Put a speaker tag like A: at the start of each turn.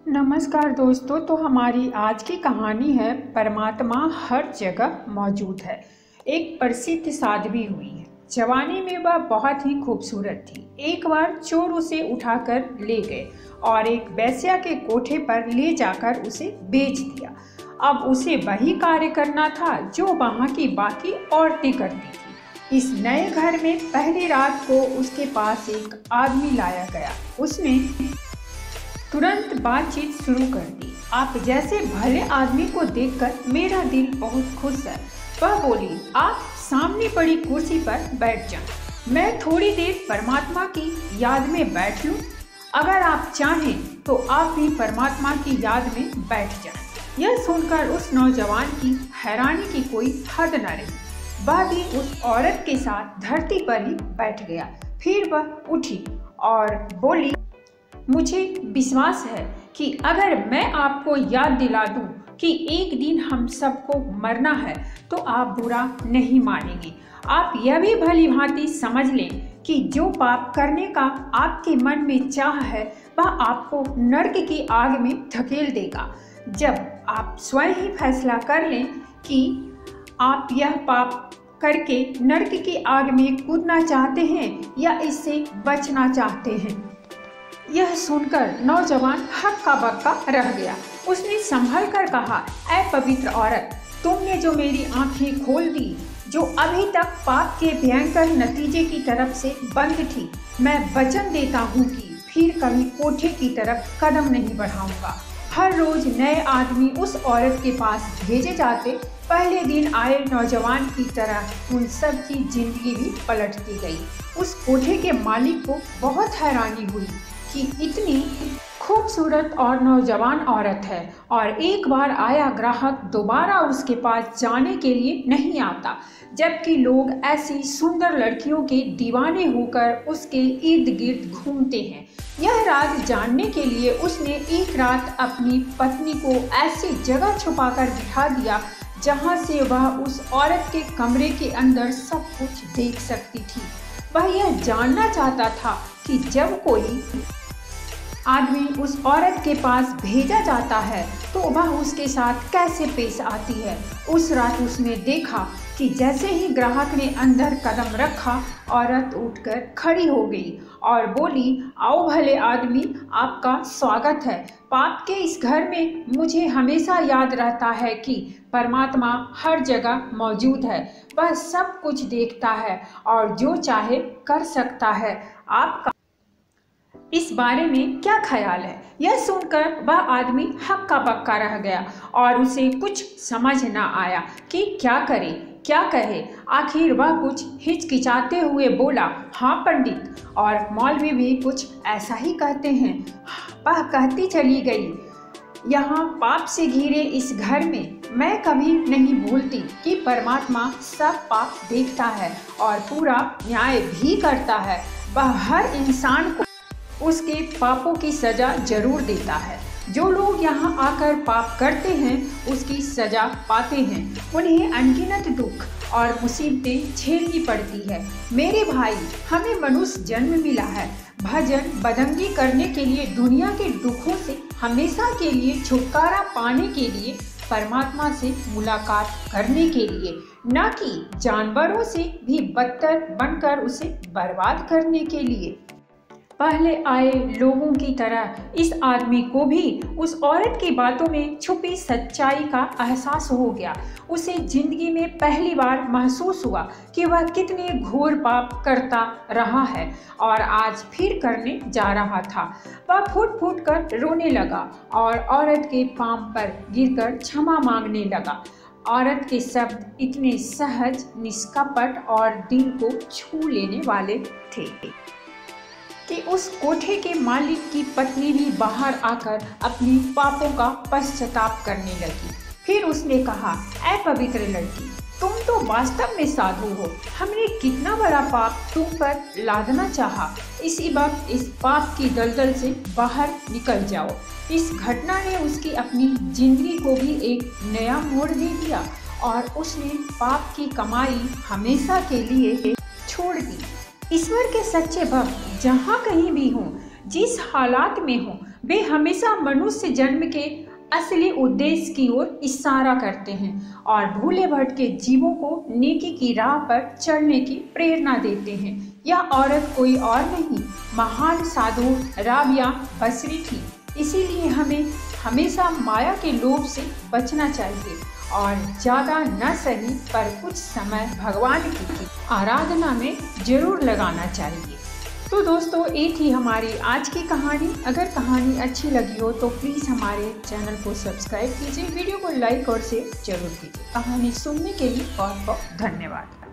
A: नमस्कार दोस्तों। तो हमारी आज की कहानी है परमात्मा हर जगह मौजूद है। एक प्रसिद्ध साध्वी हुई है। जवानी में वह बहुत ही खूबसूरत थी। एक बार चोर उसे उठाकर ले गए और एक वेश्या के कोठे पर ले जाकर उसे बेच दिया। अब उसे वही कार्य करना था जो वहाँ की बाकी औरतें करती थी। इस नए घर में पहली रात को उसके पास एक आदमी लाया गया। उसने तुरंत बातचीत शुरू कर दी। आप जैसे भले आदमी को देखकर मेरा दिल बहुत खुश है। वह बोली, आप सामने पड़ी कुर्सी पर बैठ जाएं। मैं थोड़ी देर परमात्मा की याद में बैठ लूं। अगर आप चाहें तो आप भी परमात्मा की याद में बैठ जाएं। यह सुनकर उस नौजवान की हैरानी की कोई हद न रही। वह भी उस औरत के साथ धरती पर ही बैठ गया। फिर वह उठी और बोली, मुझे विश्वास है कि अगर मैं आपको याद दिला दूं कि एक दिन हम सबको मरना है तो आप बुरा नहीं मानेंगे। आप यह भी भली भांति समझ लें कि जो पाप करने का आपके मन में चाह है वह आपको नर्क की आग में धकेल देगा। जब आप स्वयं ही फैसला कर लें कि आप यह पाप करके नर्क की आग में कूदना चाहते हैं या इससे बचना चाहते हैं। यह सुनकर नौजवान हक्का बक्का रह गया। उसने संभल कर कहा, ऐ पवित्र औरत, तुमने जो मेरी आंखें खोल दी, जो अभी तक पाप के भयंकर नतीजे की तरफ से बंद थी, मैं वचन देता हूँ कि फिर कभी कोठे की तरफ कदम नहीं बढ़ाऊंगा। हर रोज नए आदमी उस औरत के पास भेजे जाते। पहले दिन आए नौजवान की तरह उन सब की जिंदगी भी पलटती गई। उस कोठे के मालिक को बहुत हैरानी हुई कि इतनी खूबसूरत और नौजवान औरत है और एक बार आया ग्राहक दोबारा उसके पास जाने के लिए नहीं आता, जबकि लोग ऐसी सुंदर लड़कियों के दीवाने होकर उसके इर्द गिर्द घूमते हैं। यह राज जानने के लिए उसने एक रात अपनी पत्नी को ऐसी जगह छुपाकर बिठा दिया जहां से वह उस औरत के कमरे के अंदर सब कुछ देख सकती थी। वह यह जानना चाहता था कि जब कोई आदमी उस औरत के पास भेजा जाता है तो वह उसके साथ कैसे पेश आती है। उस रात उसने देखा कि जैसे ही ग्राहक ने अंदर कदम रखा, औरत उठकर खड़ी हो गई और बोली, आओ भले आदमी, आपका स्वागत है। पाप के इस घर में मुझे हमेशा याद रहता है कि परमात्मा हर जगह मौजूद है। वह सब कुछ देखता है और जो चाहे कर सकता है। आपका इस बारे में क्या ख्याल है? यह सुनकर वह आदमी हक्का बक्का रह गया और उसे कुछ समझ न आया कि क्या करे क्या कहे। आखिर वह कुछ हिचकिचाते हुए बोला, हाँ पंडित, और मौलवी भी कुछ ऐसा ही कहते हैं। वह कहती चली गई, यहाँ पाप से घिरे इस घर में मैं कभी नहीं भूलती कि परमात्मा सब पाप देखता है और पूरा न्याय भी करता है। वह हर इंसान को उसके पापों की सजा जरूर देता है। जो लोग यहाँ आकर पाप करते हैं उसकी सजा पाते हैं। उन्हें अनगिनत दुख और मुसीबतें झेलनी पड़ती है। मेरे भाई, हमें मनुष्य जन्म मिला है भजन बदंगी करने के लिए, दुनिया के दुखों से हमेशा के लिए छुटकारा पाने के लिए, परमात्मा से मुलाकात करने के लिए, न कि जानवरों से भी बदतर बनकर उसे बर्बाद करने के लिए। पहले आए लोगों की तरह इस आदमी को भी उस औरत की बातों में छुपी सच्चाई का एहसास हो गया। उसे जिंदगी में पहली बार महसूस हुआ कि वह कितने घोर पाप करता रहा है और आज फिर करने जा रहा था। वह फूट फूट कर रोने लगा और औरत के पांव पर गिरकर क्षमा मांगने लगा। औरत के शब्द इतने सहज, निष्कपट और दिल को छू लेने वाले थे कि उस कोठे के मालिक की पत्नी भी बाहर आकर अपनी पापों का पश्चाताप करने लगी। फिर उसने कहा, ऐ पवित्र लड़की, तुम तो वास्तव में साधु हो। हमने कितना बड़ा पाप तुम पर लादना चाहा। इसी वक्त इस पाप की दलदल से बाहर निकल जाओ। इस घटना ने उसकी अपनी जिंदगी को भी एक नया मोड़ दे दिया और उसने पाप की कमाई हमेशा के लिए छोड़ दी। ईश्वर के सच्चे भक्त जहाँ कहीं भी हों, जिस हालात में हों, वे हमेशा मनुष्य जन्म के असली उद्देश्य की ओर इशारा करते हैं और भूले भटके जीवों को नेकी की राह पर चलने की प्रेरणा देते हैं। यह औरत कोई और नहीं, महान साधु राबिया बसरी थी। इसीलिए हमें हमेशा माया के लोभ से बचना चाहिए और ज़्यादा न सही पर कुछ समय भगवान की आराधना में जरूर लगाना चाहिए। तो दोस्तों, ये थी हमारी आज की कहानी। अगर कहानी अच्छी लगी हो तो प्लीज़ हमारे चैनल को सब्सक्राइब कीजिए, वीडियो को लाइक और शेयर जरूर कीजिए। कहानी सुनने के लिए बहुत बहुत धन्यवाद।